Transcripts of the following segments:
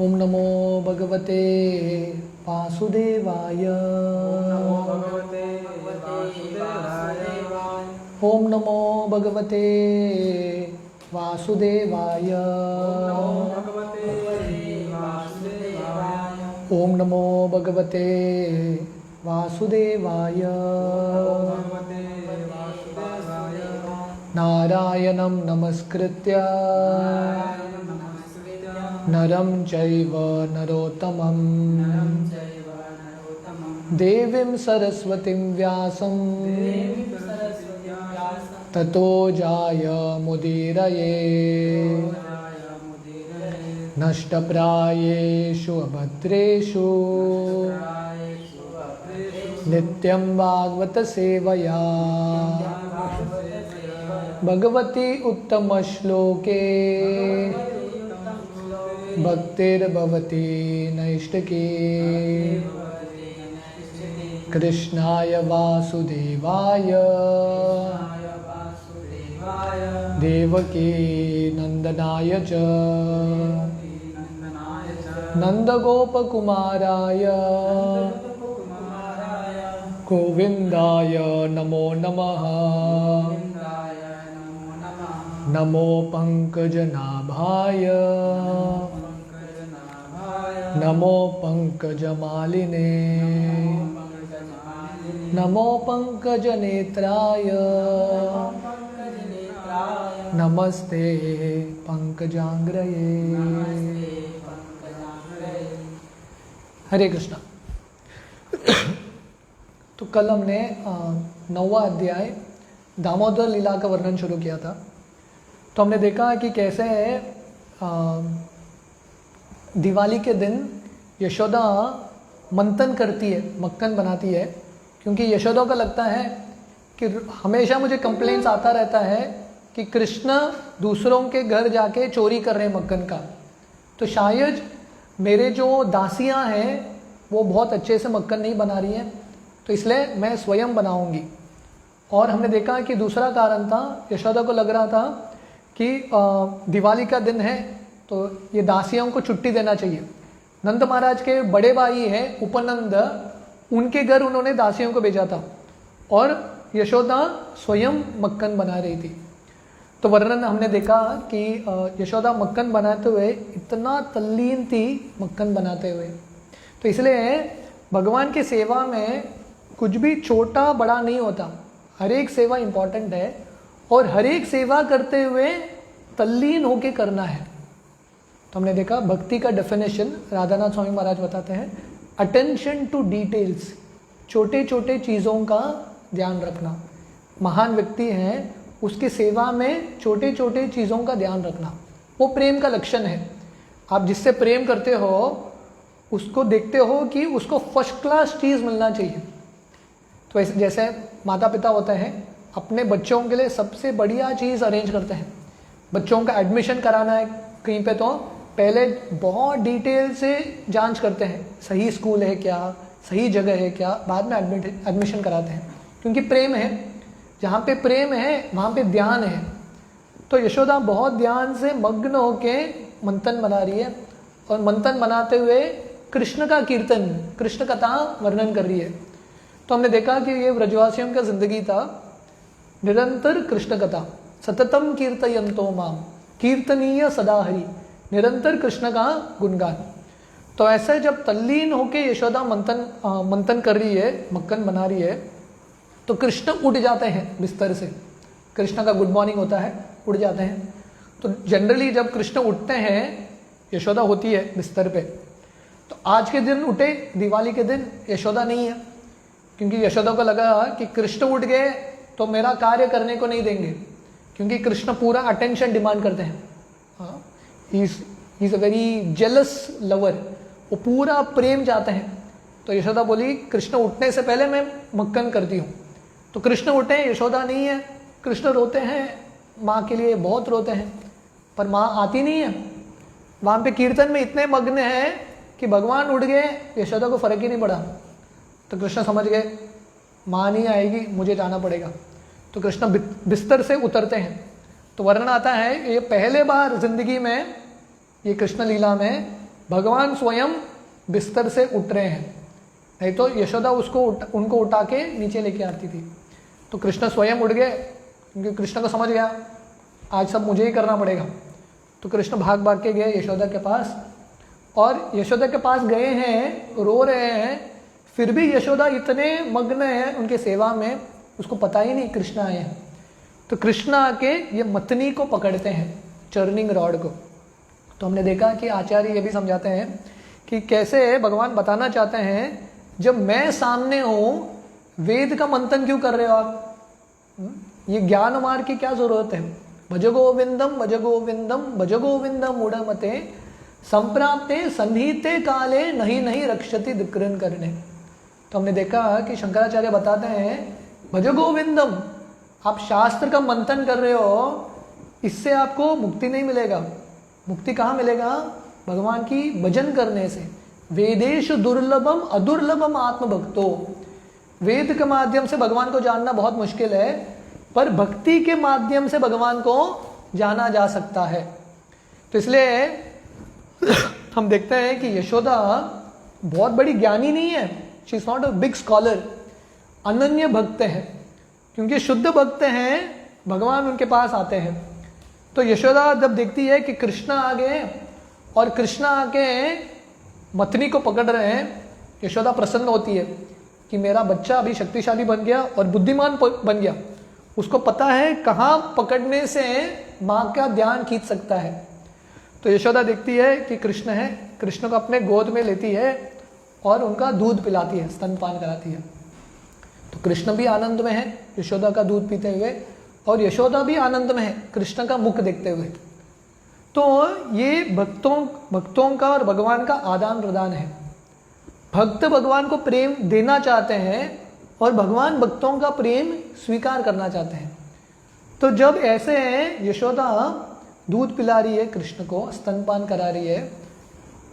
ओम नमो भगवते वासुदेवाय। ओम नमो भगवते वासुदेवाय। ओम नमो भगवते वासुदेवाय। नारायणं नमस्कृत्य नरं चैव नरोत्तमं देवीं सरस्वतीं व्यासं ततो जायमुदीरये। नष्टप्रायेषु अभद्रेषु नित्यं भागवत सेवया भगवती उत्तमश्लोके भक्तिर्भवति नैष्टिकी। कृष्णाय वासुदेवाय देवकी नंदनाय च नंदगोपकुमाराय गोविंदाय नमो नमः। नमो पंकजनाभाय नमो पंकजमालिने नमो पंकजनेत्राय नमस्ते पंकजांग्रये। हरे कृष्णा। तो कल हमने 9वां अध्याय दामोदर लीला का वर्णन शुरू किया था। तो हमने देखा कि कैसे दिवाली के दिन यशोदा मंथन करती है, मक्खन बनाती है, क्योंकि यशोदा को लगता है कि हमेशा मुझे कंप्लेंट्स आता रहता है कि कृष्ण दूसरों के घर जाके चोरी कर रहे हैं मक्खन का, तो शायद मेरे जो दासियां हैं वो बहुत अच्छे से मक्खन नहीं बना रही हैं, तो इसलिए मैं स्वयं बनाऊंगी। और हमने देखा कि दूसरा कारण था, यशोदा को लग रहा था कि दिवाली का दिन है तो ये दासियों को छुट्टी देना चाहिए। नंद महाराज के बड़े भाई हैं उपनंद, उनके घर उन्होंने दासियों को भेजा था और यशोदा स्वयं मक्खन बना रही थी। तो वर्णन हमने देखा कि यशोदा मक्खन बनाते हुए इतना तल्लीन थी मक्खन बनाते हुए। तो इसलिए भगवान की सेवा में कुछ भी छोटा बड़ा नहीं होता, हर एक सेवा इम्पॉर्टेंट है और हर एक सेवा करते हुए तल्लीन होके करना है। तो हमने देखा भक्ति का डेफिनेशन राधानाथ स्वामी महाराज बताते हैं, अटेंशन टू डिटेल्स, छोटे छोटे चीज़ों का ध्यान रखना। महान व्यक्ति हैं, उसकी सेवा में छोटे छोटे चीज़ों का ध्यान रखना वो प्रेम का लक्षण है। आप जिससे प्रेम करते हो उसको देखते हो कि उसको फर्स्ट क्लास चीज़ मिलना चाहिए। तो ऐसे जैसे माता पिता होते हैं, अपने बच्चों के लिए सबसे बढ़िया चीज़ अरेंज करते हैं। बच्चों का एडमिशन कराना है कहीं पे, तो पहले बहुत डिटेल से जांच करते हैं, सही स्कूल है क्या, सही जगह है क्या, बाद में एडमिशन कराते हैं, क्योंकि प्रेम है। जहाँ पे प्रेम है वहाँ पे ध्यान है। तो यशोदा बहुत ध्यान से मग्न होके मंथन बना रही है और मंथन बनाते हुए कृष्ण का कीर्तन, कृष्ण कथा वर्णन कर रही है। तो हमने देखा कि ये ब्रजवासियों का जिंदगी था, निरंतर कृष्ण कथा, सततम कीर्तयन्तो माम कीर्तनीय सदा हरि, निरंतर कृष्ण का गुणगान। तो ऐसे जब तल्लीन होके यशोदा मंथन कर रही है, मक्खन बना रही है, तो कृष्ण उठ जाते हैं बिस्तर से। कृष्ण का गुड मॉर्निंग होता है, उठ जाते हैं। तो जनरली जब कृष्ण उठते हैं, यशोदा होती है बिस्तर पे, तो आज के दिन उठे, दिवाली के दिन यशोदा नहीं है, क्योंकि यशोदा को लगा कि कृष्ण उठ गए तो मेरा कार्य करने को नहीं देंगे, क्योंकि कृष्ण पूरा अटेंशन डिमांड करते हैं। He is a very jealous lover, वो पूरा प्रेम चाहते हैं। तो यशोदा बोली कृष्ण उठने से पहले मैं मक्खन करती हूँ। तो कृष्ण उठे, यशोदा नहीं है, कृष्ण रोते हैं, माँ के लिए बहुत रोते हैं, पर माँ आती नहीं है। वहाँ पे कीर्तन में इतने मग्न हैं कि भगवान उठ गए, यशोदा को फर्क ही नहीं पड़ा। तो कृष्ण समझ गए माँ नहीं आएगी, मुझे जाना पड़ेगा। तो कृष्ण बिस्तर से उतरते हैं। तो वर्णन आता है ये पहले बार जिंदगी में, ये कृष्ण लीला में भगवान स्वयं बिस्तर से उठ रहे हैं, नहीं तो यशोदा उनको उठा के नीचे लेके आती थी। तो कृष्ण स्वयं उठ गए, क्योंकि कृष्ण को समझ गया आज सब मुझे ही करना पड़ेगा। तो कृष्ण भाग भाग के गए यशोदा के पास, और यशोदा के पास गए हैं, रो रहे हैं, फिर भी यशोदा इतने मग्न है उनके सेवा में, उसको पता ही नहीं कृष्ण आए हैं। तो कृष्ण आके ये मतनी को पकड़ते हैं, चर्निंग रॉड को। तो हमने देखा कि आचार्य ये भी समझाते हैं कि कैसे भगवान बताना चाहते हैं, जब मैं सामने हूँ वेद का मंथन क्यों कर रहे हो आप? ये ज्ञान मार्ग की क्या जरूरत है? भज गोविंदम भज गोविंदम भज गोविंदम मूढ़मते संप्राप्ते संधीते काले नहीं नहीं रक्षति दिक्रण करने। तो हमने देखा कि शंकराचार्य बताते हैं भज गोविंदम, आप शास्त्र का मंथन कर रहे हो, इससे आपको मुक्ति नहीं मिलेगा। मुक्ति कहाँ मिलेगा? भगवान की भजन करने से। वेदेशु दुर्लभम अदुर्लभम आत्मभक्तो, वेद के माध्यम से भगवान को जानना बहुत मुश्किल है, पर भक्ति के माध्यम से भगवान को जाना जा सकता है। तो इसलिए हम देखते हैं कि यशोदा बहुत बड़ी ज्ञानी नहीं है, she is not a big scholar, अनन्य भक्त है, क्योंकि शुद्ध भक्त हैं, भगवान उनके पास आते हैं। तो यशोदा जब देखती है कि कृष्ण आ गए और कृष्ण आके मतनी को पकड़ रहे हैं, यशोदा प्रसन्न होती है कि मेरा बच्चा अभी शक्तिशाली बन गया और बुद्धिमान बन गया। उसको पता है कहाँ पकड़ने से माँ का ध्यान खींच सकता है। तो यशोदा देखती है कि कृष्ण है, कृष्ण को अपने गोद में लेती है और उनका दूध पिलाती है, स्तनपान कराती है। तो कृष्ण भी आनंद में है यशोदा का दूध पीते हुए, और यशोदा भी आनंद में है कृष्ण का मुख देखते हुए। तो ये भक्तों का और भगवान का आदान प्रदान है। भक्त भगवान को प्रेम देना चाहते हैं और भगवान भक्तों का प्रेम स्वीकार करना चाहते हैं। तो जब ऐसे यशोदा दूध पिला रही है कृष्ण को, स्तनपान करा रही है,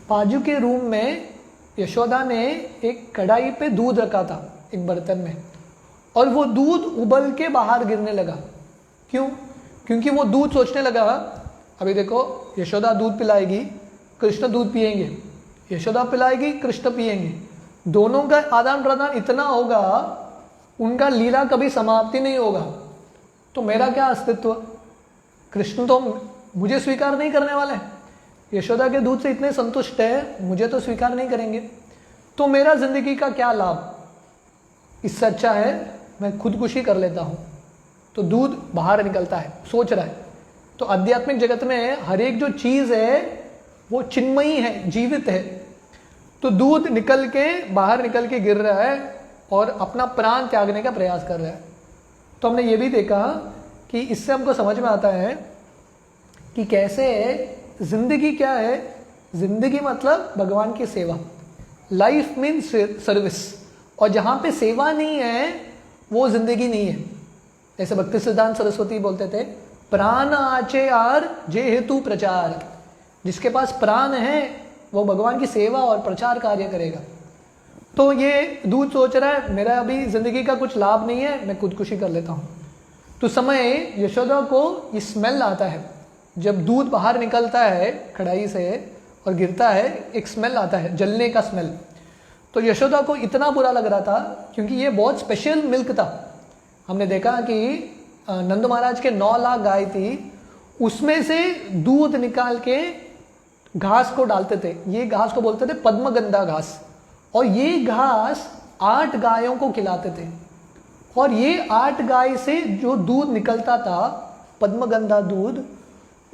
बाजू के रूम में यशोदा ने एक कढ़ाई पे दूध रखा था एक बर्तन में, और वो दूध उबल के बाहर गिरने लगा। क्यों? क्योंकि वो दूध सोचने लगा, अभी देखो यशोदा दूध पिलाएगी, कृष्ण दूध पिएंगे, यशोदा पिलाएगी, कृष्ण पिएंगे, दोनों का आदान प्रदान इतना होगा, उनका लीला कभी समाप्ति नहीं होगा। तो मेरा क्या अस्तित्व? कृष्ण तो मुझे स्वीकार नहीं करने वाले, यशोदा के दूध से इतने संतुष्ट है, मुझे तो स्वीकार नहीं करेंगे, तो मेरा जिंदगी का क्या लाभ? इससे अच्छा है मैं खुदकुशी कर लेता हूँ। तो दूध बाहर निकलता है, सोच रहा है। तो आध्यात्मिक जगत में हर एक जो चीज़ है वो चिन्मयी है, जीवित है। तो दूध निकल के बाहर निकल के गिर रहा है और अपना प्राण त्यागने का प्रयास कर रहा है। तो हमने ये भी देखा कि इससे हमको समझ में आता है कि कैसे जिंदगी क्या है। जिंदगी मतलब भगवान की सेवा, लाइफ मीन्स सर्विस, और जहाँ पे सेवा नहीं है वो जिंदगी नहीं है। जैसे भक्ति सिद्धांत सरस्वती बोलते थे, प्राण आचे आर जे हेतु प्रचार, जिसके पास प्राण है वो भगवान की सेवा और प्रचार कार्य करेगा। तो ये दूध सोच रहा है मेरा अभी जिंदगी का कुछ लाभ नहीं है, मैं खुदकुशी कर लेता हूँ। तो समय यशोदा को ये स्मेल आता है, जब दूध बाहर निकलता है कढ़ाई से और गिरता है, एक स्मेल आता है, जलने का स्मेल। तो यशोदा को इतना बुरा लग रहा था, क्योंकि ये बहुत स्पेशल मिल्क था। हमने देखा कि नंद महाराज के 9 लाख गाय थी, उसमें से दूध निकाल के घास को डालते थे। ये घास को बोलते थे पद्मगंधा घास, और ये घास 8 गायों को खिलाते थे, और ये 8 गाय से जो दूध निकलता था पद्मगंधा दूध,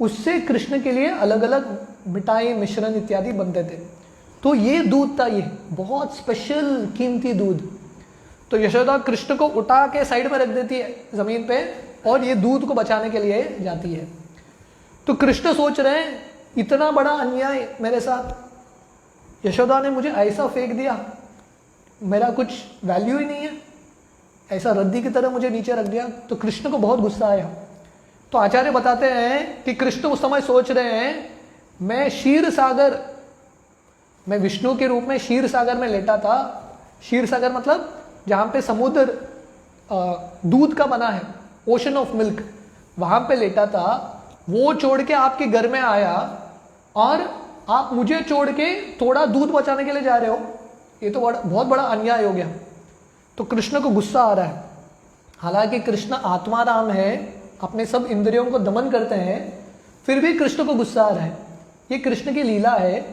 उससे कृष्ण के लिए अलग अलग मिठाई मिश्रण इत्यादि बनते थे। तो ये दूध था, ये बहुत स्पेशल कीमती दूध। तो यशोदा कृष्ण को उठा के साइड में रख देती है जमीन पे, और ये दूध को बचाने के लिए जाती है। तो कृष्ण सोच रहे हैं इतना बड़ा अन्याय मेरे साथ, यशोदा ने मुझे ऐसा फेंक दिया, मेरा कुछ वैल्यू ही नहीं है, ऐसा रद्दी की तरह मुझे नीचे रख दिया। तो कृष्ण को बहुत गुस्सा आया। तो आचार्य बताते हैं कि कृष्ण उस समय सोच रहे हैं मैं क्षीर सागर, मैं विष्णु के रूप में क्षीर सागर में लेटा था। क्षीर सागर मतलब जहाँ पे समुद्र दूध का बना है, ओशन ऑफ मिल्क, वहाँ पे लेटा था। वो छोड़ के आपके घर में आया और आप मुझे छोड़ के थोड़ा दूध बचाने के लिए जा रहे हो, ये तो बहुत बड़ा अन्याय हो गया। तो कृष्ण को गुस्सा आ रहा है। हालांकि कृष्ण आत्माराम है, अपने सब इंद्रियों को दमन करते हैं, फिर भी कृष्ण को गुस्सा आ रहा है। ये कृष्ण की लीला है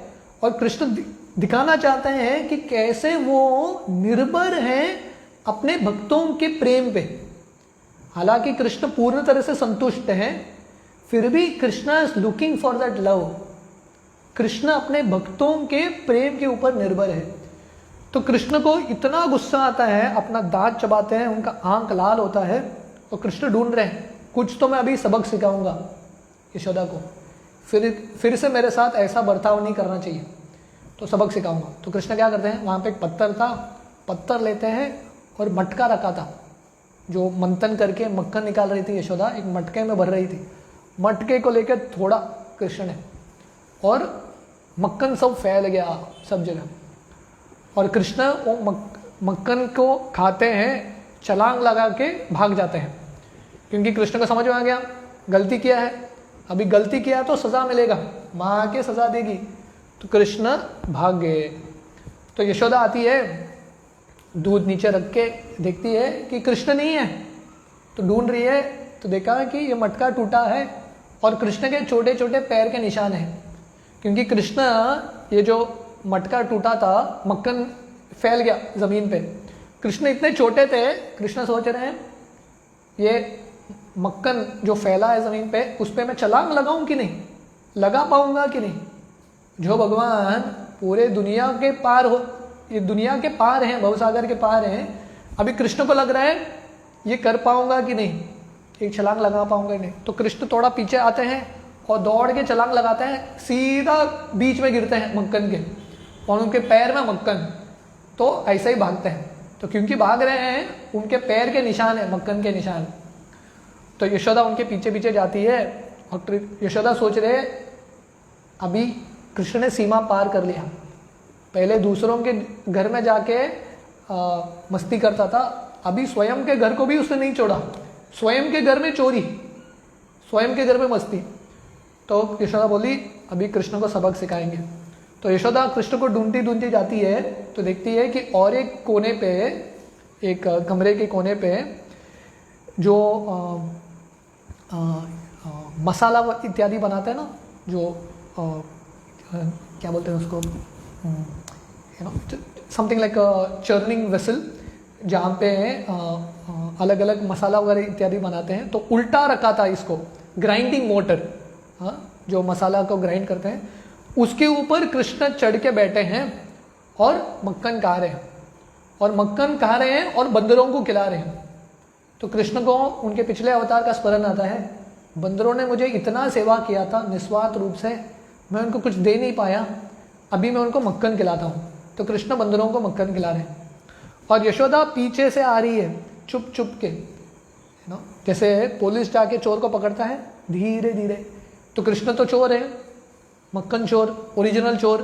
और कृष्ण दिखाना चाहते हैं कि कैसे वो निर्भर हैं अपने भक्तों के प्रेम पे। हालांकि कृष्ण पूर्ण तरह से संतुष्ट हैं, फिर भी Krishna is looking for that love. Krishna अपने भक्तों के प्रेम के ऊपर निर्भर है। तो कृष्ण को इतना गुस्सा आता है, अपना दांत चबाते हैं, उनका आंख लाल होता है और कृष्ण ढूंढ रहे हैं कुछ तो मैं अभी सबक सिखाऊंगा यशोदा को, फिर से मेरे साथ ऐसा बर्ताव नहीं करना चाहिए, तो सबक सिखाऊंगा। तो कृष्ण क्या करते हैं, वहाँ पे एक पत्थर था, पत्थर लेते हैं और मटका रखा था जो मंथन करके मक्खन निकाल रही थी यशोदा, एक मटके में भर रही थी। मटके को लेकर थोड़ा कृष्ण ने, और मक्खन सब फैल गया सब जगह, और कृष्ण वो मक्खन को खाते हैं, छलांग लगा के भाग जाते हैं, क्योंकि कृष्ण को समझ में आ गया गलती किया है, अभी गलती किया तो सज़ा मिलेगा, माँ आके सज़ा देगी। तो कृष्ण भाग गए। तो यशोदा आती है, दूध नीचे रख के देखती है कि कृष्ण नहीं है, तो ढूंढ रही है, तो देखा कि ये मटका टूटा है और कृष्ण के छोटे छोटे पैर के निशान हैं, क्योंकि कृष्ण ये जो मटका टूटा था, मक्खन फैल गया ज़मीन पे, कृष्ण इतने छोटे थे, कृष्ण सोच रहे हैं ये मक्खन जो फैला है ज़मीन पे, उस पर मैं छलांग लगाऊं कि नहीं, लगा पाऊंगा कि नहीं। जो भगवान पूरे दुनिया के पार हो, ये दुनिया के पार हैं, भवसागर के पार हैं, अभी कृष्ण को लग रहा है ये कर पाऊंगा कि नहीं, एक छलांग लगा पाऊंगा कि नहीं। तो कृष्ण थोड़ा पीछे आते हैं और दौड़ के छलांग लगाते हैं, सीधा बीच में गिरते हैं मक्खन के, और उनके पैर में मक्खन, तो ऐसे ही भागते हैं। तो क्योंकि भाग रहे हैं, उनके पैर के निशान है, मक्खन के निशान। तो यशोदा उनके पीछे पीछे जाती है, और यशोदा सोच रहे अभी कृष्ण ने सीमा पार कर लिया, पहले दूसरों के घर में जाके मस्ती करता था, अभी स्वयं के घर को भी उसने नहीं छोड़ा, स्वयं के घर में चोरी, स्वयं के घर में मस्ती। तो यशोदा बोली अभी कृष्ण को सबक सिखाएंगे। तो यशोदा कृष्ण को ढूंढती ढूंढती जाती है, तो देखती है कि और एक कोने पे, एक कमरे के कोने पे जो मसाला इत्यादि बनाते हैं ना, जो क्या बोलते हैं उसको, समथिंग लाइक चर्निंग वेसल, जहाँ पे अलग अलग मसाला वगैरह इत्यादि बनाते हैं, तो उल्टा रखा था इसको, ग्राइंडिंग मोटर, जो मसाला को ग्राइंड करते हैं, उसके ऊपर कृष्ण चढ़ के बैठे हैं और मक्खन खा रहे हैं, और मक्खन खा रहे हैं और बंदरों को खिला रहे हैं। तो कृष्ण को उनके पिछले अवतार का स्मरण आता है, बंदरों ने मुझे इतना सेवा किया था निस्वार्थ रूप से, मैं उनको कुछ दे नहीं पाया, अभी मैं उनको मक्खन खिलाता हूँ। तो कृष्ण बंदरों को मक्खन खिला रहे हैं, और यशोदा पीछे से आ रही है चुप चुप के, जैसे पुलिस जाके चोर को पकड़ता है धीरे धीरे, तो कृष्ण तो चोर है, मक्खन चोर, ओरिजिनल चोर,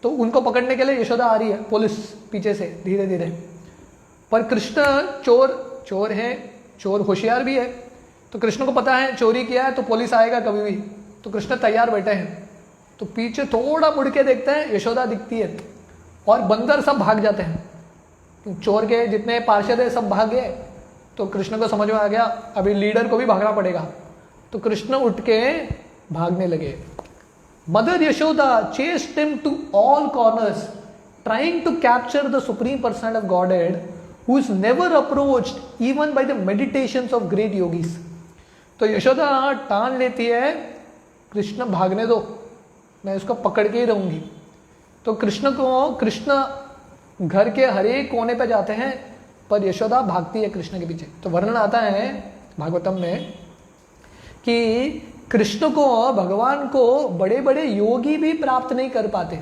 तो उनको पकड़ने के लिए यशोदा आ रही है, पुलिस पीछे से धीरे धीरे। पर कृष्ण चोर है, चोर होशियार भी है, तो कृष्ण को पता है चोरी किया है तो पुलिस आएगा कभी भी, तो कृष्ण तैयार बैठे हैं। तो पीछे थोड़ा मुड़ के देखते हैं, यशोदा दिखती है, और बंदर सब भाग जाते हैं, चोर के जितने पार्षद है सब भाग गए। तो कृष्ण को समझ में आ गया अभी लीडर को भी भागना पड़ेगा, तो कृष्ण उठ के भागने लगे। Mother Yashoda chased him to all corners, trying to capture the supreme personality of Godhead, who is never approached even by the meditations of great yogis. तो यशोदा टान लेती है, कृष्ण भागने दो, मैं उसको पकड़ के ही रहूंगी। तो कृष्ण घर के हर एक कोने पे जाते हैं, पर यशोदा भागती है कृष्ण के पीछे। तो वर्णन आता है भागवतम में कि कृष्ण को, भगवान को बड़े बड़े योगी भी प्राप्त नहीं कर पाते।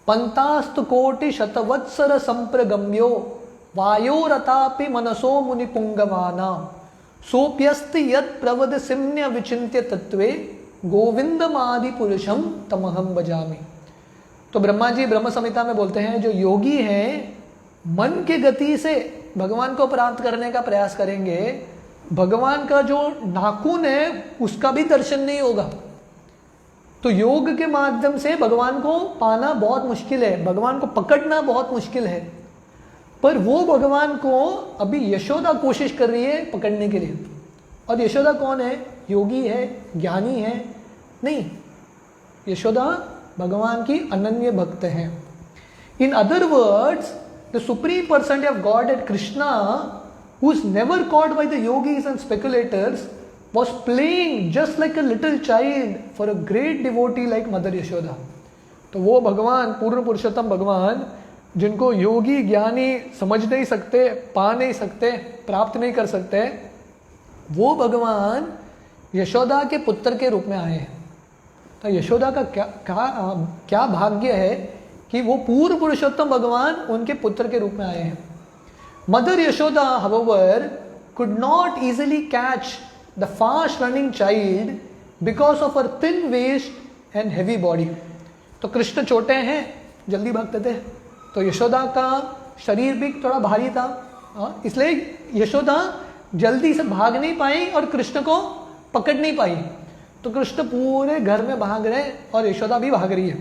पंतास्त कोटि शतवत्सर संप्रगम्यो वायोरतापि मनसो मुनि पुंगवाना सोप्यस्ति यत् प्रवद सिम्न्य विचिन्त्य तत्वे गोविंदमादि पुरुषम तमहम भजामि। तो ब्रह्मा जी ब्रह्म संहिता में बोलते हैं, जो योगी हैं मन के गति से भगवान को प्राप्त करने का प्रयास करेंगे, भगवान का जो नाखून है उसका भी दर्शन नहीं होगा। तो योग के माध्यम से भगवान को पाना बहुत मुश्किल है, भगवान को पकड़ना बहुत मुश्किल है, पर वो भगवान को अभी यशोदा कोशिश कर रही है पकड़ने के लिए। और यशोदा कौन है? योगी है, ज्ञानी है? नहीं, यशोदा भगवान की अनन्य भक्त है। In other words, the supreme personality of Godhead Krishna, who is never caught by the yogis and speculators, was playing just like a little child for a great devotee like Mother Yashoda। तो वो भगवान, पूर्ण पुरुषोत्तम भगवान, जिनको योगी ज्ञानी समझ नहीं सकते, पा नहीं सकते, प्राप्त नहीं कर सकते, वो भगवान यशोदा के पुत्र के रूप में आए हैं। तो यशोदा का क्या भाग्य है कि वो पूर्ण पुरुषोत्तम भगवान उनके पुत्र के रूप में आए हैं। Mother Yashoda however could not easily catch the fast running child because of her thin waist and heavy body। तो कृष्ण छोटे हैं, जल्दी भागते थे, तो यशोदा का शरीर भी थोड़ा भारी था, इसलिए यशोदा जल्दी से भाग नहीं पाई और कृष्ण को पकड़ नहीं पाई। तो कृष्ण पूरे घर में भाग रहे और यशोदा भी भाग रही है।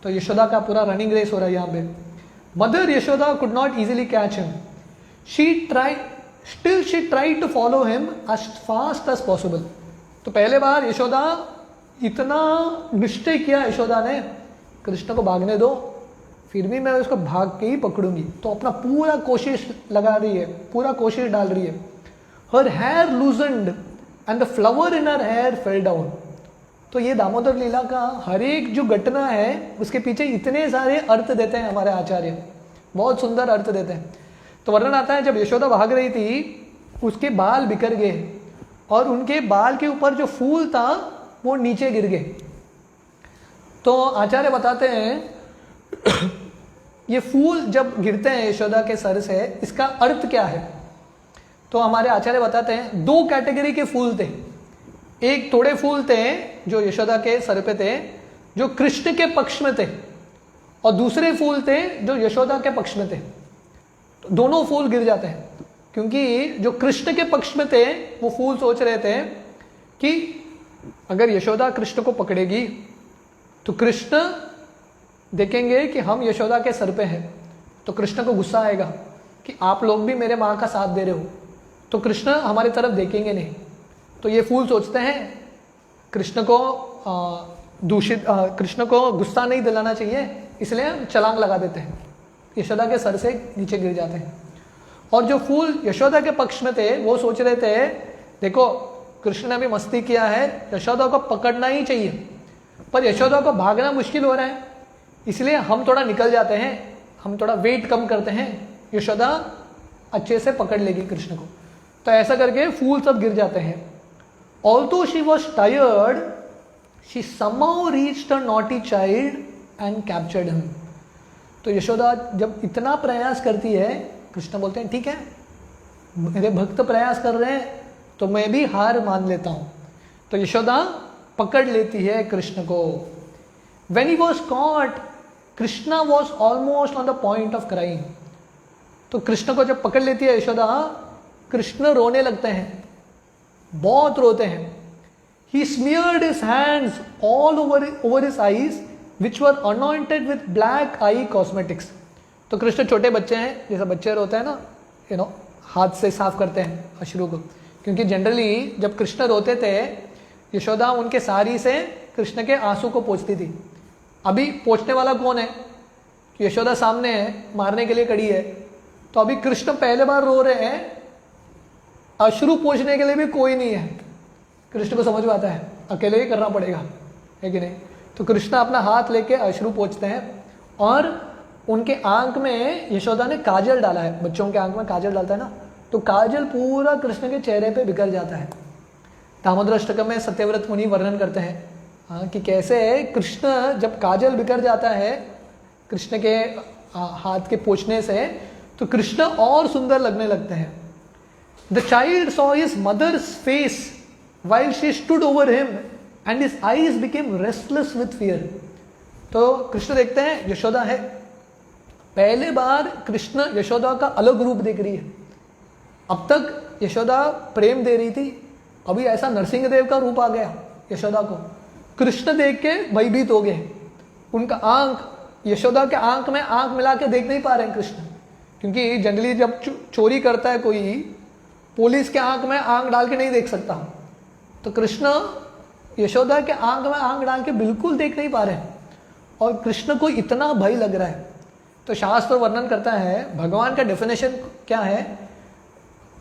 तो यशोदा का पूरा रनिंग रेस हो रहा है यहाँ पे। Mother Yashoda could not easily catch him, Still she tried to follow him as fast as possible। तो पहले बार यशोदा इतना निश्चय किया, यशोदा ने, कृष्ण को भागने दो, फिर भी मैं उसको भाग के ही पकड़ूंगी। तो अपना पूरा कोशिश लगा रही है, पूरा कोशिश डाल रही है। Her hair loosened and the flower in her hair fell down। तो ये दामोदर लीला का हर एक जो घटना है उसके पीछे इतने सारे अर्थ देते हैं हमारे आचार्य, बहुत सुंदर अर्थ देते हैं। तो वर्णन आता है, जब यशोदा भाग रही थी उसके बाल बिखर गए और उनके बाल के ऊपर जो फूल था वो नीचे गिर गए। तो आचार्य बताते हैं ये फूल जब गिरते हैं यशोदा के सर से, इसका अर्थ क्या है? तो हमारे आचार्य बताते हैं दो कैटेगरी के फूल थे। एक थोड़े फूल थे जो यशोदा के सर पे थे, जो कृष्ण के पक्ष में थे, और दूसरे फूल थे जो यशोदा के पक्ष में थे। तो दोनों फूल गिर जाते हैं, क्योंकि जो कृष्ण के पक्ष में थे वो फूल सोच रहे थे कि अगर यशोदा कृष्ण को पकड़ेगी तो कृष्ण देखेंगे कि हम यशोदा के सर पे हैं, तो कृष्ण को गुस्सा आएगा कि आप लोग भी मेरे माँ का साथ दे रहे हो, तो कृष्ण हमारी तरफ देखेंगे नहीं। तो ये फूल सोचते हैं कृष्ण को कृष्ण को गुस्सा नहीं दिलाना चाहिए, इसलिए हम छलांग लगा देते हैं, यशोदा के सर से नीचे गिर जाते हैं। और जो फूल यशोदा के पक्ष में थे वो सोच रहे थे देखो कृष्ण ने भी मस्ती किया है, यशोदा को पकड़ना ही चाहिए, पर यशोदा को भागना मुश्किल हो रहा है, इसलिए हम थोड़ा निकल जाते हैं, हम थोड़ा वेट कम करते हैं, यशोदा अच्छे से पकड़ लेगी कृष्ण को। तो ऐसा करके फूल सब गिर जाते हैं। Although she was tired, she somehow reached a naughty child and captured him। तो यशोदा जब इतना प्रयास करती है, कृष्ण बोलते हैं ठीक है मेरे भक्त प्रयास कर रहे हैं तो मैं भी हार मान लेता हूं। तो यशोदा पकड़ लेती है कृष्ण को। When he was caught, Krishna was almost on the point of crying। तो कृष्ण को जब पकड़ लेती है यशोदा, कृष्ण रोने लगते हैं, बहुत रोते हैं। He smeared his hands all over his eyes which were anointed with black eye cosmetics। तो कृष्ण छोटे बच्चे हैं, जैसा बच्चे रोते हैं ना, हाथ से साफ करते हैं अश्रु को, क्योंकि जनरली जब कृष्ण रोते थे यशोदा उनके साड़ी से कृष्ण के आंसू को पोंछती थी। अभी पोंछने वाला कौन है? यशोदा सामने है, मारने के लिए खड़ी है, तो अभी कृष्ण पहले बार रो रहे हैं, अश्रु पोंछने के लिए भी कोई नहीं है। कृष्ण को समझ में आता है अकेले ही करना पड़ेगा, है कि नहीं? तो कृष्ण अपना हाथ लेके अश्रु पोंछते हैं और उनके आंख में यशोदा ने काजल डाला है, बच्चों के आंख में काजल डालता है ना, तो काजल पूरा कृष्ण के चेहरे पे बिखर जाता है। दामोदर अष्टकम में सत्यव्रत मुनि वर्णन करते हैं कि कैसे कृष्ण जब काजल बिखर जाता है कृष्ण के हाथ के पोंछने से, तो कृष्ण और सुंदर लगने लगते हैं। The child saw his mother's face while she stood over him and his eyes became restless with fear। तो कृष्ण देखते हैं यशोदा है, पहले बार कृष्ण यशोदा का अलग रूप देख रही है। अब तक यशोदा प्रेम दे रही थी, अभी ऐसा नरसिंह देव का रूप आ गया यशोदा को। कृष्ण देख के भयभीत हो गए। उनका आंख, यशोदा के आंख में आंख मिला के देख नहीं पा रहे हैं कृष्ण, क्योंकि जनरली जब चोरी करता है कोई, पुलिस के आंख में आंख डाल के नहीं देख सकता। तो कृष्ण यशोदा के आंख में आंख डाल के बिल्कुल देख नहीं पा रहे हैं और कृष्ण को इतना भय लग रहा है। तो शास्त्र वर्णन करता है, भगवान का डेफिनेशन क्या है,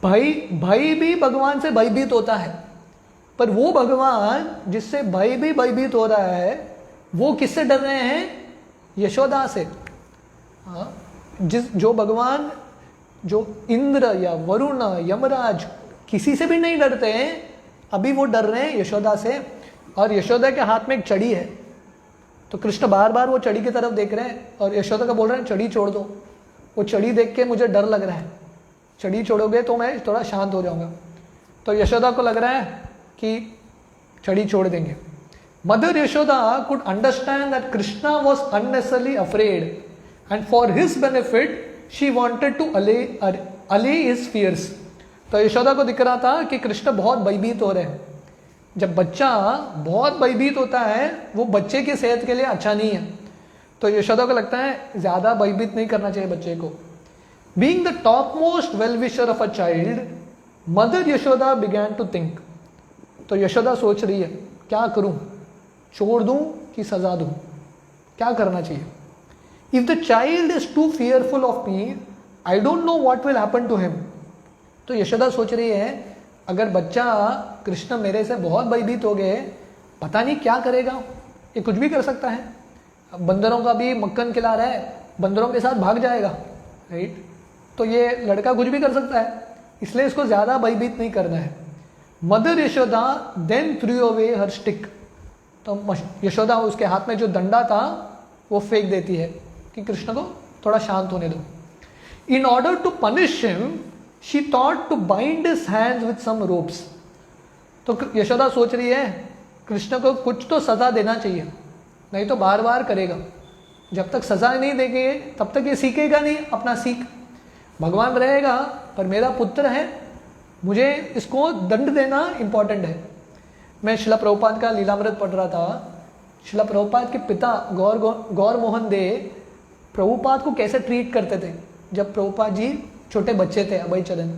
भय भी भगवान से भयभीत होता है, पर वो भगवान जिससे भय भी भयभीत हो रहा है वो किससे डर रहे हैं? यशोदा से। जो भगवान, जो इंद्र या वरुण, यमराज किसी से भी नहीं डरते हैं, अभी वो डर रहे हैं यशोदा से। और यशोदा के हाथ में एक छड़ी है, तो कृष्ण बार बार वो छड़ी की तरफ देख रहे हैं और यशोदा का बोल रहे हैं छड़ी छोड़ दो। वो छड़ी देख के मुझे डर लग रहा है, छड़ी छोड़ोगे तो मैं थोड़ा शांत हो जाऊंगा। तो यशोदा को लग रहा है कि छड़ी छोड़ देंगे। Mother Yashoda could understand that Krishna was unnecessarily afraid and for his benefit she wanted to allay his fears। तो यशोदा को दिख रहा था कि कृष्ण बहुत भयभीत हो रहे हैं। जब बच्चा बहुत भयभीत होता है वो बच्चे की सेहत के लिए अच्छा नहीं है। तो यशोदा को लगता है ज़्यादा भयभीत नहीं करना चाहिए बच्चे को। Being the topmost well-wisher of a child, Mother Yashoda began to think। तो यशोदा सोच रही है क्या करूं, छोड़ दूं कि सजा दूं, क्या करना चाहिए। If the child is too fearful of me, I don't know what will happen to him। तो यशोदा सोच रही है अगर बच्चा कृष्ण मेरे से बहुत भयभीत हो गए, पता नहीं क्या करेगा, ये कुछ भी कर सकता है। बंदरों का भी मक्खन खिला रहा है, बंदरों के साथ भाग जाएगा, राइट। तो ये लड़का कुछ भी कर सकता है, इसलिए इसको ज़्यादा भयभीत नहीं करना है। Mother Yashoda then threw away her stick. तो यशोदा उसके हाथ में जो डंडा था वो फेंक देती है कि कृष्ण को थोड़ा शांत होने दो। In order to punish him she thought to bind his hands with some ropes. तो यशोदा सोच रही है कृष्ण को कुछ तो सजा देना चाहिए, नहीं तो बार बार करेगा। जब तक सजा नहीं देंगे तब तक ये सीखेगा नहीं अपना सीख। भगवान रहेगा पर मेरा पुत्र है, मुझे इसको दंड देना इम्पॉर्टेंट है। मैं शिला प्रभुपाद का लीलामृत पढ़ रहा था। शिला प्रभुपाद के पिता गौर मोहन दे प्रभुपाद को कैसे ट्रीट करते थे जब प्रभुपाद जी छोटे बच्चे थे, अभय चरण।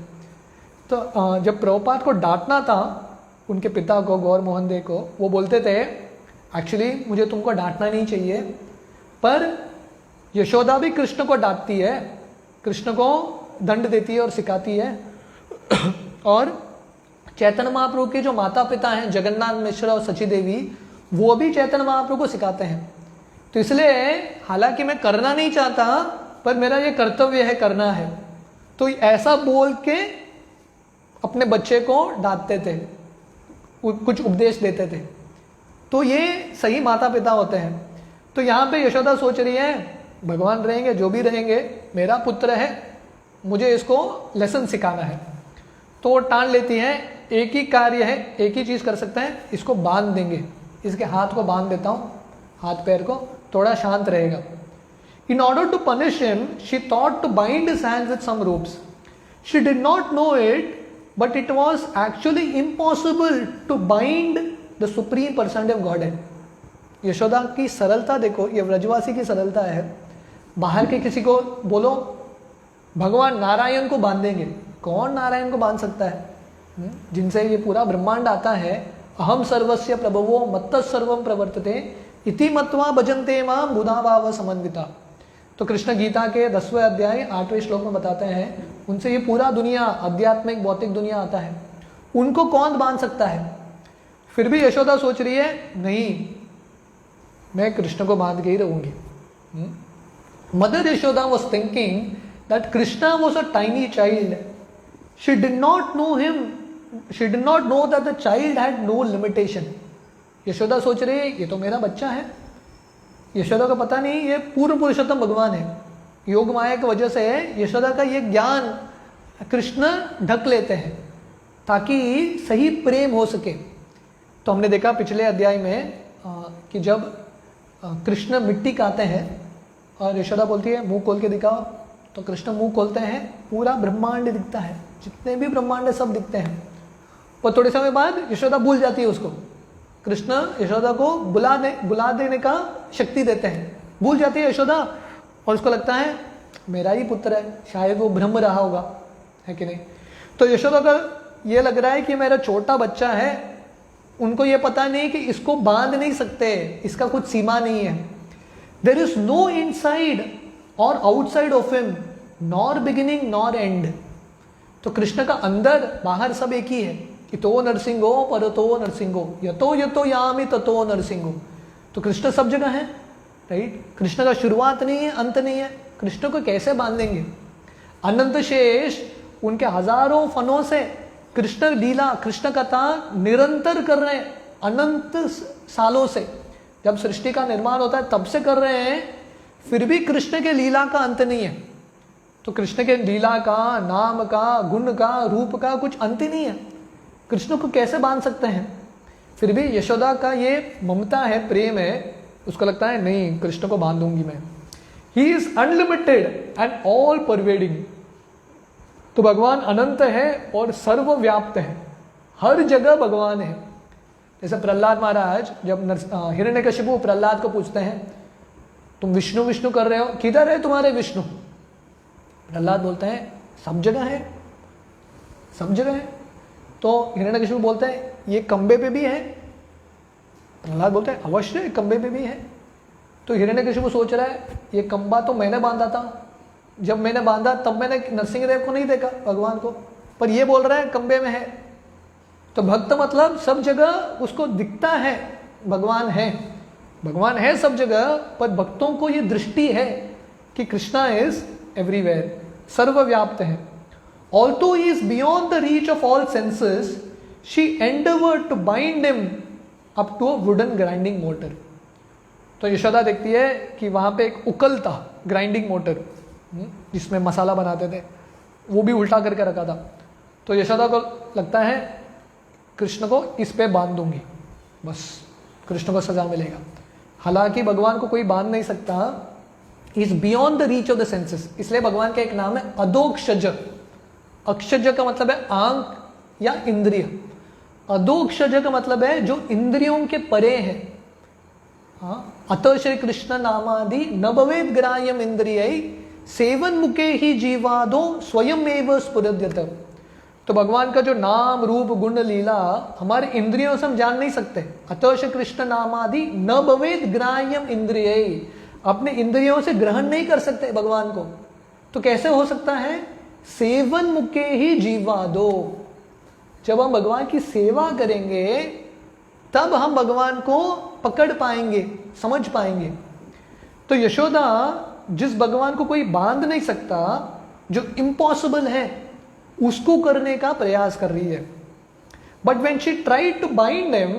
तो जब प्रभुपाद को डांटना था उनके पिता को, गौर मोहन दे को, वो बोलते थे एक्चुअली मुझे तुमको डांटना नहीं चाहिए, पर यशोदा भी कृष्ण को डांटती है, कृष्ण को दंड देती है और सिखाती है। और चैतन्य महाप्रभु के जो माता पिता हैं जगन्नाथ मिश्र और सची देवी, वो भी चैतन्य महाप्रभु को सिखाते हैं। तो इसलिए हालांकि मैं करना नहीं चाहता पर मेरा ये कर्तव्य है, करना है। तो ऐसा बोल के अपने बच्चे को डांटते थे, कुछ उपदेश देते थे। तो ये सही माता पिता होते हैं। तो यहाँ पे यशोदा सोच रही है भगवान रहेंगे, जो भी रहेंगे, मेरा पुत्र है, मुझे इसको लेसन सिखाना है। तो वो टान लेती है, एक ही कार्य है, एक ही चीज़ कर सकते हैं, इसको बांध देंगे, इसके हाथ को बांध देता हूँ, हाथ पैर को, थोड़ा शांत रहेगा। In order to punish him, she thought to bind his hands with some ropes. She did not know it, but it was actually impossible to bind the supreme personality of Godhead। Yashoda की सरलता देखो, ये व्रजवासी की सरलता है। बाहर के किसी को बोलो भगवान नारायण को बांधेंगे, कौन नारायण को बांध सकता है? जिनसे ये पूरा ब्रह्मांड आता है। अहम सर्वस्य प्रभवो मत्तः सर्वम प्रवर्तते इति मत्वा भजन्ते मां बुधा भाव समन्विता। तो कृष्ण गीता के 10वें अध्याय 8वें श्लोक में बताते हैं उनसे ये पूरा दुनिया, आध्यात्मिक भौतिक दुनिया आता है, उनको कौन बांध सकता है? फिर भी यशोदा सोच रही है नहीं, मैं कृष्ण को बांध के ही रहूंगी। Mother Yashoda was thinking that Krishna was a tiny child. She did not know him. She did not know that the child had no limitation. Yashoda सोच रही है ये तो मेरा बच्चा है। यशोदा को पता नहीं ये पूर्ण पुरुषोत्तम भगवान है। योग माया की वजह से यशोदा का ये ज्ञान कृष्ण ढक लेते हैं ताकि सही प्रेम हो सके। तो हमने देखा पिछले अध्याय में कि जब कृष्ण मिट्टी खाते हैं और यशोदा बोलती है मुंह खोल के दिखाओ, तो कृष्ण मुंह खोलते हैं, पूरा ब्रह्मांड दिखता है, जितने भी ब्रह्मांड है सब दिखते हैं। और थोड़े समय बाद यशोदा भूल जाती है उसको, कृष्ण यशोदा को बुला देने का शक्ति देते हैं। भूल जाती है यशोदा और उसको लगता है मेरा ही पुत्र है, शायद वो भ्रम रहा होगा, है कि नहीं। तो यशोदा का ये लग रहा है कि मेरा छोटा बच्चा है, उनको ये पता नहीं कि इसको बांध नहीं सकते, इसका कुछ सीमा नहीं है। देयर इज नो इनसाइड और outside of him, nor beginning nor and. तो कृष्ण का अंदर बाहर सब एक ही है। इतो नरसिंहो परतो नरसिंहो यतो यतो यामि ततो नरसिंहो। तो कृष्ण सब जगह है, राइट। कृष्ण का शुरुआत नहीं है, अंत नहीं है। कृष्ण को कैसे बांधेंगे? अनंत शेष उनके हजारों फनों से कृष्ण लीला, कृष्ण कथा निरंतर कर रहे हैं, अनंत सालों से। जब सृष्टि का निर्माण होता है तब से कर रहे हैं, फिर भी कृष्ण के लीला का अंत नहीं है। तो कृष्ण के लीला का, नाम का, गुण का, रूप का कुछ अंत ही नहीं है। कृष्ण को कैसे बांध सकते हैं? फिर भी यशोदा का ये ममता है, प्रेम है, उसको लगता है नहीं, कृष्ण को बांध दूंगी मैं। He is unlimited and all pervading. तो भगवान अनंत है और सर्वव्याप्त है, हर जगह भगवान है। जैसे प्रहलाद महाराज जब हिरण्यकशिपु प्रहलाद को पूछते हैं तुम विष्णु विष्णु कर रहे हो, किधर है तुम्हारे विष्णु? प्रहलाद बोलते हैं सब जगह है, सब जगह है। तो हिरण्यकशिपु बोलते हैं ये खंबे पे भी है। प्रहलाद बोलते हैं अवश्य खंबे पे भी है। तो हिरण्यकशिपु सोच रहा है ये खंबा तो मैंने बांधा था, जब मैंने बांधा तब मैंने नरसिंहदेव को नहीं देखा, भगवान को, पर ये बोल रहा है खंबे में है। तो भक्त मतलब सब जगह उसको दिखता है भगवान है, भगवान है सब जगह, पर भक्तों को ये दृष्टि है कि कृष्णा इज एवरीवेयर, सर्वव्याप्त है। Although he is beyond the reach of all senses, she endeavored to bind him up to a wooden grinding mortar. तो यशोदा देखती है कि वहाँ पे एक उकल था, ग्राइंडिंग मोटर, जिसमें मसाला बनाते थे, वो भी उल्टा करके रखा था। तो यशोदा को लगता है कृष्ण को इस पे बांध दूंगी, बस कृष्ण को सजा मिलेगा। हालांकि भगवान को कोई बांध नहीं सकता, is beyond the reach of the senses. इसलिए भगवान का एक नाम है अधोक्षज। अक्षज का मतलब है आंख या इंद्रिय, अधोक्षज का मतलब है जो इंद्रियों के परे है। अतः श्री कृष्ण नामादि न भवेद ग्राह्यम इंद्रिय सेवन मुखे ही जीवादो स्वयं एव स्फुरद्यत। तो भगवान का जो नाम रूप गुण लीला हमारे इंद्रियों से हम जान नहीं सकते। अतः श्री कृष्ण नामादि न भवेद ग्राह्यम इंद्रिय, अपने इंद्रियों से ग्रहण नहीं कर सकते भगवान को। तो कैसे हो सकता है? सेवन मुखे ही जीवादो। जब हम भगवान की सेवा करेंगे तब हम भगवान को पकड़ पाएंगे, समझ पाएंगे। तो यशोदा जिस भगवान को कोई बांध नहीं सकता, जो इम्पॉसिबल है, उसको करने का प्रयास कर रही है। But when she tried to bind him,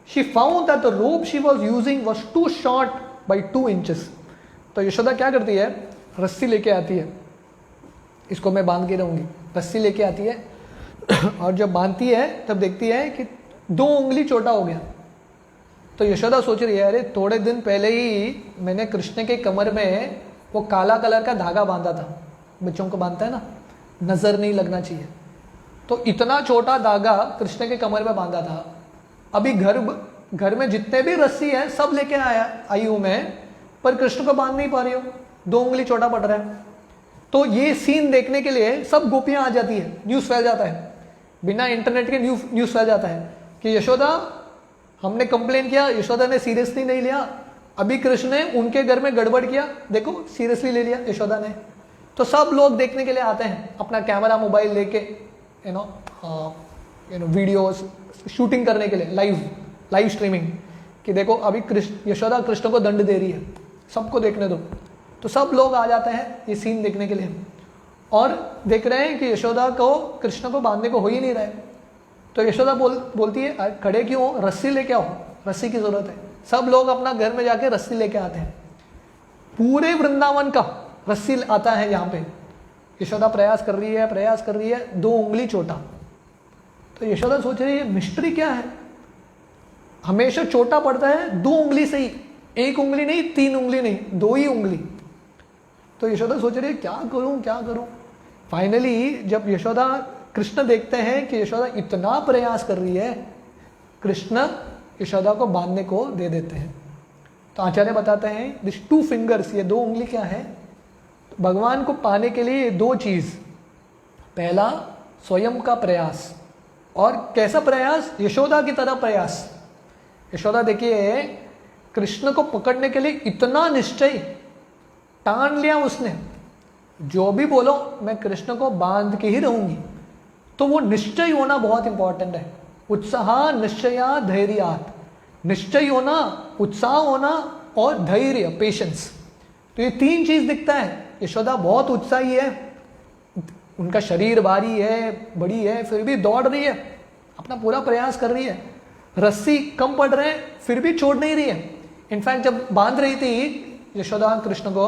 she found that the rope she was using was too short by 2 inches. तो यशोदा क्या करती है? रस्सी लेके आती है, इसको मैं बांध के रहूंगी। रस्सी लेके आती है और जब बांधती है तब देखती है कि 2 उंगली छोटा हो गया। तो यशोदा सोच रही है अरे थोड़े दिन पहले ही मैंने कृष्ण के कमर में वो काला कलर का धागा बांधा था, बच्चों को बांधता है ना, नजर नहीं लगना चाहिए। तो इतना छोटा धागा कृष्ण के कमर में बांधा था। अभी घर में जितने भी रस्सी है सब लेके आई हूं मैं, पर कृष्ण को बांध नहीं पा रही हूँ, 2 उंगली छोटा पड़ रहा है। तो ये सीन देखने के लिए सब गोपियां आ जाती है, न्यूज़ फैल जाता है, बिना इंटरनेट के न्यूज़ फैल जाता है कि यशोदा, हमने कंप्लेन किया, यशोदा ने सीरियसली नहीं लिया। अभी कृष्ण ने उनके घर में गड़बड़ किया, देखो सीरियसली ले लिया यशोदा ने। तो सब लोग देखने के लिए आते हैं अपना कैमरा मोबाइल लेके, यू नो वीडियोस शूटिंग करने के लिए, लाइव स्ट्रीमिंग, कि देखो अभी यशोदा कृष्ण को दंड दे रही है, सबको देखने दो। तो सब लोग आ जाते हैं ये सीन देखने के लिए और देख रहे हैं कि यशोदा को कृष्ण को बांधने को हो ही नहीं रहा है। तो यशोदा बोलती है खड़े क्यों हो, रस्सी लेके आओ, रस्सी की जरूरत है। सब लोग अपना घर में जाके रस्सी लेके आते हैं, पूरे वृंदावन का रस्सी आता है यहाँ पे। यशोदा प्रयास कर रही है 2 उंगली छोटा। तो यशोदा सोच रही है मिस्ट्री क्या है, हमेशा छोटा पड़ता है 2 उंगली से ही, 1 उंगली नहीं, 3 उंगली नहीं, 2 ही उंगली। तो यशोदा सोच रही है क्या करूं। फाइनली जब कृष्ण देखते हैं कि यशोदा इतना प्रयास कर रही है, कृष्ण यशोदा को बांधने को दे देते हैं। तो आचार्य बताते हैं दिस 2 फिंगर्स, ये 2 उंगली क्या है, भगवान को पाने के लिए 2 चीज, पहला स्वयं का प्रयास, और कैसा प्रयास, यशोदा की तरह प्रयास। यशोदा देखिए कृष्ण को पकड़ने के लिए इतना निश्चय, ठान लिया उसने, जो भी बोलो मैं कृष्ण को बांध के ही रहूंगी। तो वो निश्चय होना बहुत इंपॉर्टेंट है। उत्साह निश्चया धैर्यात्, निश्चय होना, उत्साह होना और धैर्य, पेशेंस। तो ये 3 चीज दिखता है। यशोदा बहुत उत्साही है, उनका शरीर भारी है, बड़ी है, फिर भी दौड़ रही है, अपना पूरा प्रयास कर रही है। रस्सी कम पड़ रहे हैं फिर भी छोड़ नहीं रही है। इनफैक्ट जब बांध रही थी यशोदा कृष्ण को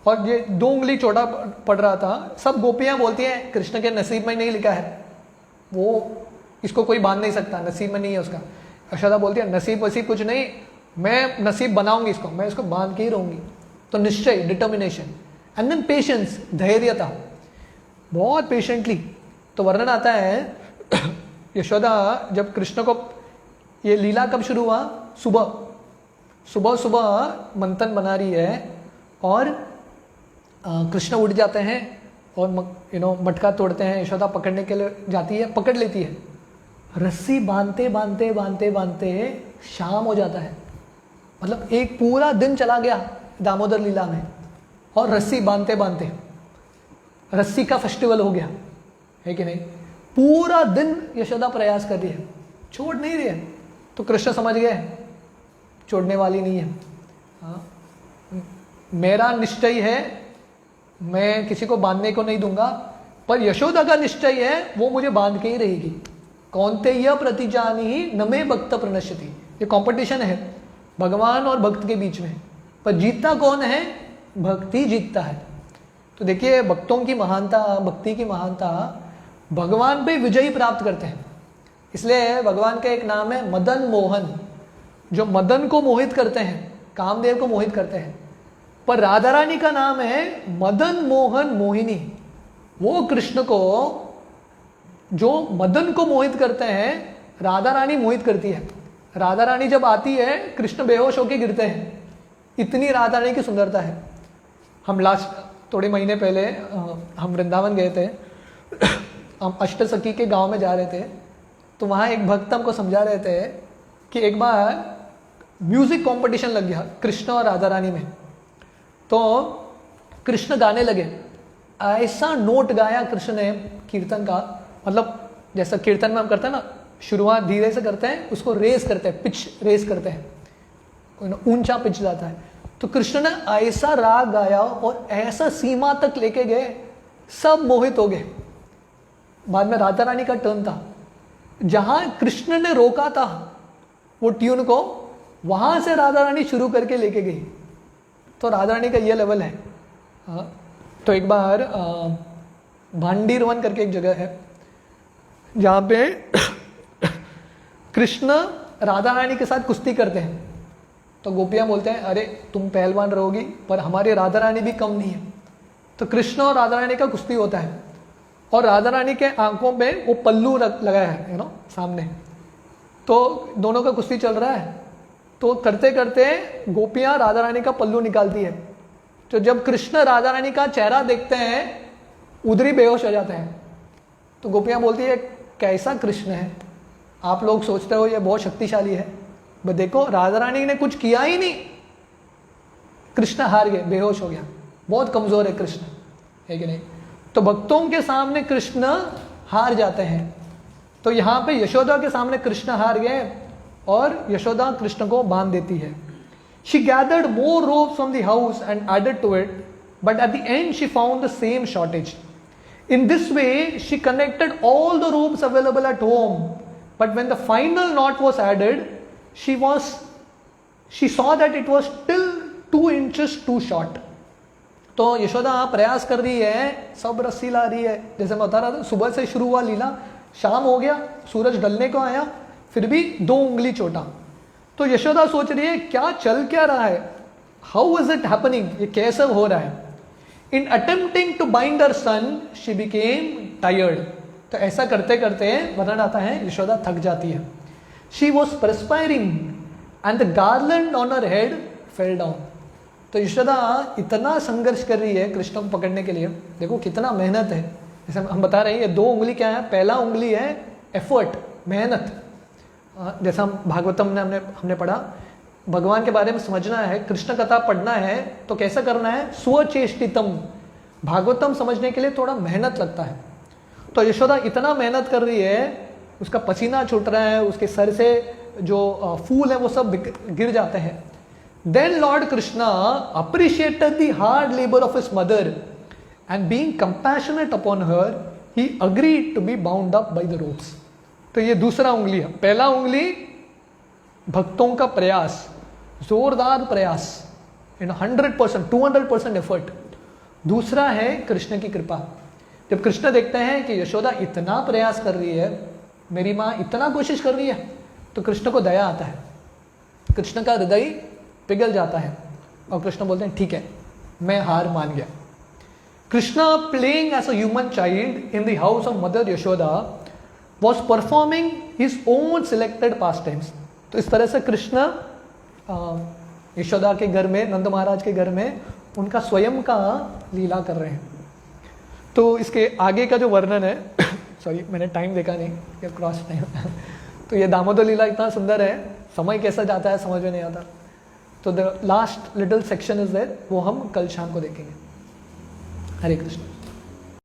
और ये 2 उंगली छोटा पड़ रहा था, सब गोपियां बोलती हैं कृष्ण के नसीब में नहीं लिखा है, वो इसको कोई बांध नहीं सकता, नसीब में नहीं है उसका। यशोदा बोलती है नसीब वसीब कुछ नहीं, मैं नसीब बनाऊंगी इसको, मैं इसको बांध के ही रहूंगी। तो निश्चय, डिटर्मिनेशन, एंड देन पेशेंस, धैर्यता, बहुत पेशेंटली। तो वर्णन आता है यशोदा जब कृष्ण को, ये लीला कब शुरू हुआ, सुबह सुबह मंथन बना रही है और कृष्ण उठ जाते हैं और मटका तोड़ते हैं, यशोदा पकड़ने के लिए जाती है, पकड़ लेती है। रस्सी बांधते बांधते बांधते बांधते शाम हो जाता है, मतलब एक पूरा दिन चला गया दामोदर लीला में, और रस्सी बांधते बांधते रस्सी का फेस्टिवल हो गया, है कि नहीं। पूरा दिन यशोदा प्रयास कर रही है, छोड़ नहीं रही है। तो कृष्ण समझ गए छोड़ने वाली नहीं है, हाँ, मेरा निश्चय है मैं किसी को बांधने को नहीं दूंगा, पर यशोदा का निश्चय है वो मुझे बांध के ही रहेगी। कौन्तेय प्रतिजानी न मे भक्त प्रणश्यति, ये कंपटीशन है भगवान और भक्त के बीच में, पर जीतता कौन है, भक्ति जीतता है। तो देखिए भक्तों की महानता, भक्ति की महानता, भगवान पे विजयी प्राप्त करते हैं। इसलिए भगवान का एक नाम है मदन मोहन, जो मदन को मोहित करते हैं, कामदेव को मोहित करते हैं। पर राधा रानी का नाम है मदन मोहन मोहिनी, वो कृष्ण को जो मदन को मोहित करते हैं, राधा रानी मोहित करती है। राधा रानी जब आती है कृष्ण बेहोश होकर गिरते हैं, इतनी राधा रानी की सुंदरता है। हम लास्ट थोड़े महीने पहले हम वृंदावन गए थे, हम अष्टसखी के गांव में जा रहे थे, तो वहाँ एक भक्त हमको समझा रहे थे कि एक बार म्यूजिक कंपटीशन लग गया कृष्ण और राधा रानी में। तो कृष्ण गाने लगे, ऐसा नोट गाया कृष्ण ने कीर्तन का, मतलब जैसा कीर्तन में हम करते हैं ना, शुरुआत धीरे से करते हैं, उसको रेस करते हैं, पिच रेस करते हैं, ऊंचा पिच जाता है। तो कृष्ण ने ऐसा राग गाया और ऐसा सीमा तक लेके गए, सब मोहित हो गए। बाद में राधा रानी का टर्न था, जहां कृष्ण ने रोका था वो ट्यून को, वहां से राधा रानी शुरू करके लेके गई। तो राधा रानी का ये लेवल है। हाँ, तो एक बार भांडीरवन करके एक जगह है जहाँ पे कृष्ण राधा रानी के साथ कुश्ती करते हैं। तो गोपियाँ बोलते हैं अरे तुम पहलवान रहोगी, पर हमारी राधा रानी भी कम नहीं है। तो कृष्ण और राधा रानी का कुश्ती होता है और राधा रानी के आंखों पे वो पल्लू लगाया है सामने, तो दोनों का कुश्ती चल रहा है। तो करते करते गोपियाँ राधा रानी का पल्लू निकालती है। तो जब कृष्ण राधा रानी का चेहरा देखते हैं उधर ही बेहोश हो जाते हैं। तो गोपियाँ बोलती है कैसा कृष्ण है, आप लोग सोचते हो ये बहुत शक्तिशाली है, बट देखो राधा रानी ने कुछ किया ही नहीं, कृष्ण हार गए, बेहोश हो गया। बहुत कमजोर है कृष्ण, है कि नहीं। तो भक्तों के सामने कृष्ण हार जाते हैं। तो यहाँ पे यशोदा के सामने कृष्ण हार गए और यशोदा कृष्ण को बांध देती है। She gathered more ropes from the house and added to it, but at the end she found the same shortage. In this way, she connected all the ropes available at home, but when the final knot was added, she saw that it was still 2 inches too short. तो यशोदा प्रयास कर रही है, सब रस्सी ला रही है, जैसे मैं बता रहा था सुबह से शुरू हुआ लीला, शाम हो गया, सूरज ढलने को आया, फिर भी 2 उंगली छोटा। तो यशोदा सोच रही है क्या चल क्या रहा है, हाउ इज इट हैपनिंग, ये कैसे हो रहा है। In attempting to bind her son she became tired. तो ऐसा करते करते वर्णन आता है यशोदा थक जाती है। She was perspiring and the garland on her head fell down. तो यशोदा इतना संघर्ष कर रही है कृष्ण को पकड़ने के लिए, देखो कितना मेहनत है। जैसे हम बता रहे हैं ये 2 उंगली क्या है, पहला उंगली है एफर्ट, मेहनत। जैसा हम भागवतम में हमने पढ़ा, भगवान के बारे में समझना है, कृष्ण कथा पढ़ना है तो कैसा करना है, स्वचेष्टितम। भागवतम समझने के लिए थोड़ा मेहनत लगता है। तो यशोदा इतना मेहनत कर रही है, उसका पसीना छूट रहा है, उसके सर से जो फूल है वो सब गिर जाते हैं। Then Lord Krishna appreciated the hard labour of his mother and being compassionate upon her he agreed to be bound up by the ropes. तो ये दूसरा उंगली है। पहला उंगली भक्तों का प्रयास, जोरदार प्रयास, इन 100%, 200% एफर्ट। दूसरा है कृष्ण की कृपा। जब कृष्ण देखते हैं कि यशोदा इतना प्रयास कर रही है, मेरी माँ इतना कोशिश कर रही है, तो कृष्ण को दया आता है, कृष्ण का हृदय पिघल जाता है और कृष्ण बोलते हैं ठीक है, मैं हार मान गया। Krishna playing as a human child in the house of mother Yashoda was performing his own selected pastimes. तो इस तरह से कृष्ण यशोदा के घर में, नंद महाराज के घर में उनका स्वयं का लीला कर रहे हैं। तो इसके आगे का जो वर्णन है सॉरी मैंने टाइम देखा नहीं, ये क्रॉस टाइम तो ये दामोदर लीला इतना सुंदर है, समय कैसा जाता है समझ में नहीं आता। तो the last little section is there, वो हम कल शाम को देखेंगे। हरे कृष्ण।